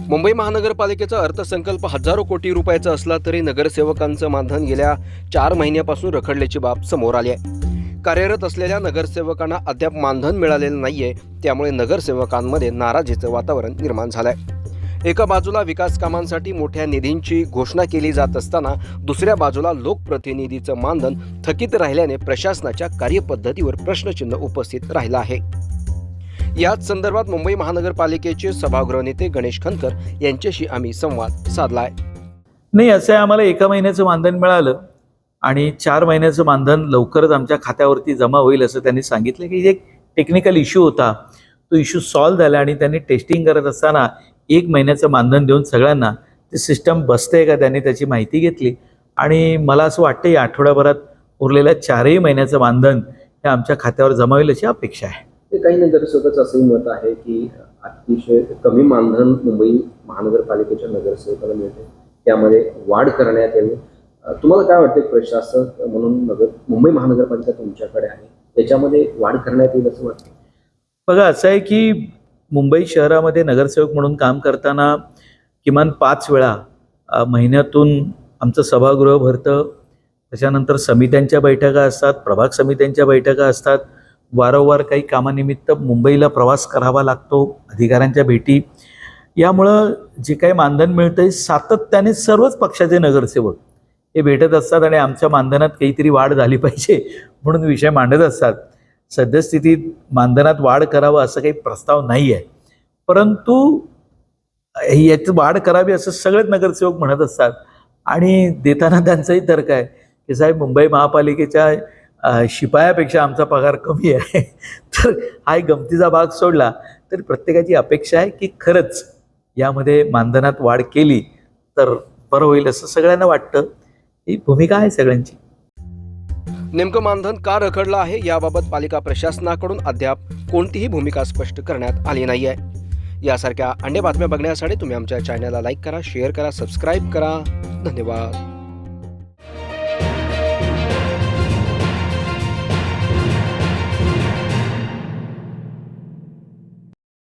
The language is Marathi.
मुंबई महानगरपालिकेचा अर्थसंकल्प हजारो कोटी रुपयाचा असला तरी नगरसेवकांचं मानधन गेल्या 4 महिन्यापासून रखडल्याची बाब समोर आली आहे। कार्यरत असलेल्या नगरसेवकांना अद्याप मानधन मिळालेलं नाहीये, त्यामुळे नगरसेवकांमध्ये नाराजीचं वातावरण निर्माण झालंय। एका बाजूला विकास कामांसाठी मोठ्या निधींची घोषणा केली जात असताना दुसऱ्या बाजूला लोकप्रतिनिधीचं मानधन थकीत राहिल्याने प्रशासनाच्या कार्यपद्धतीवर प्रश्नचिन्ह उपस्थित राहिलं आहे। याच संदर्भात मुंबई महानगरपालिकेचे सभागृह नेते गणेश खनकर यांच्याशी आम्ही संवाद साधलाय। नाही, असं आहे, आम्हाला एका महिन्याचं मानधन मिळालं आणि 4 महिन्याचं मानधन लवकरच आमच्या खात्यावरती जमा होईल असं त्यांनी सांगितलं की एक टेक्निकल इश्यू होता, तो इश्यू सॉल्व्ह झाला आणि त्यांनी टेस्टिंग करत असताना 1 महिन्याचं मानधन देऊन सगळ्यांना ते सिस्टम बसतंय का त्यांनी त्याची माहिती घेतली आणि मला असं वाटतं या आठवड्याभरात उरलेल्या 4ही महिन्याचं मानधन हे आमच्या खात्यावर जमा होईल अशी अपेक्षा आहे। काही नगरसेवकाचं असंही मत आहे की अतिशय कमी मानधन मुंबई महानगरपालिकेच्या नगरसेवकाला मिळते, त्यामध्ये वाढ करण्यात यावी। तुम्हाला काय वाटते, प्रशासन म्हणून मुंबई महानगरपालिका तुमच्याकडे आहे, त्याच्यामध्ये वाढ करण्यात येईल असं वाटतं? बघा, असं आहे की मुंबई शहरामध्ये नगरसेवक म्हणून काम करताना किमान 5 वेळा महिन्यातून आमचं सभागृह भरतं, त्याच्यानंतर समित्यांच्या बैठका असतात, प्रभाग समित्यांच्या बैठका असतात, वारंवार काही कामानिमित्त मुंबईला प्रवास करावा लागतो, अधिकाऱ्यांच्या भेटी। यामुळं जे काही मानधन मिळतं आहे सातत्याने सर्वच पक्षाचे नगरसेवक हे भेटत असतात आणि आमच्या मानधनात काहीतरी वाढ झाली पाहिजे म्हणून विषय मांडत असतात। सद्यस्थितीत मानधनात वाढ करावं असं काही प्रस्ताव नाही आहे, परंतु याची वाढ करावी असं सगळेच नगरसेवक म्हणत असतात आणि देताना त्यांचाही तर्क आहे की साहेब, मुंबई महापालिकेच्या शिपायापेक्षा आमचा पगार कमी आहे। तर हा एक गमतीचा भाग सोडला तर प्रत्येकाची अपेक्षा आहे की खरंच यामध्ये मानधनात वाढ केली तर बरं होईल असं सगळ्यांना वाटतं। ही भूमिका आहे सगळ्यांची। नेमकं मानधन का रखडलं आहे याबाबत पालिका प्रशासनाकडून अद्याप कोणतीही भूमिका स्पष्ट करण्यात आली नाही आहे। यासारख्या अन्य बातम्या बघण्यासाठी तुम्ही आमच्या चॅनलला लाईक करा, शेअर करा, सबस्क्राईब करा। धन्यवाद।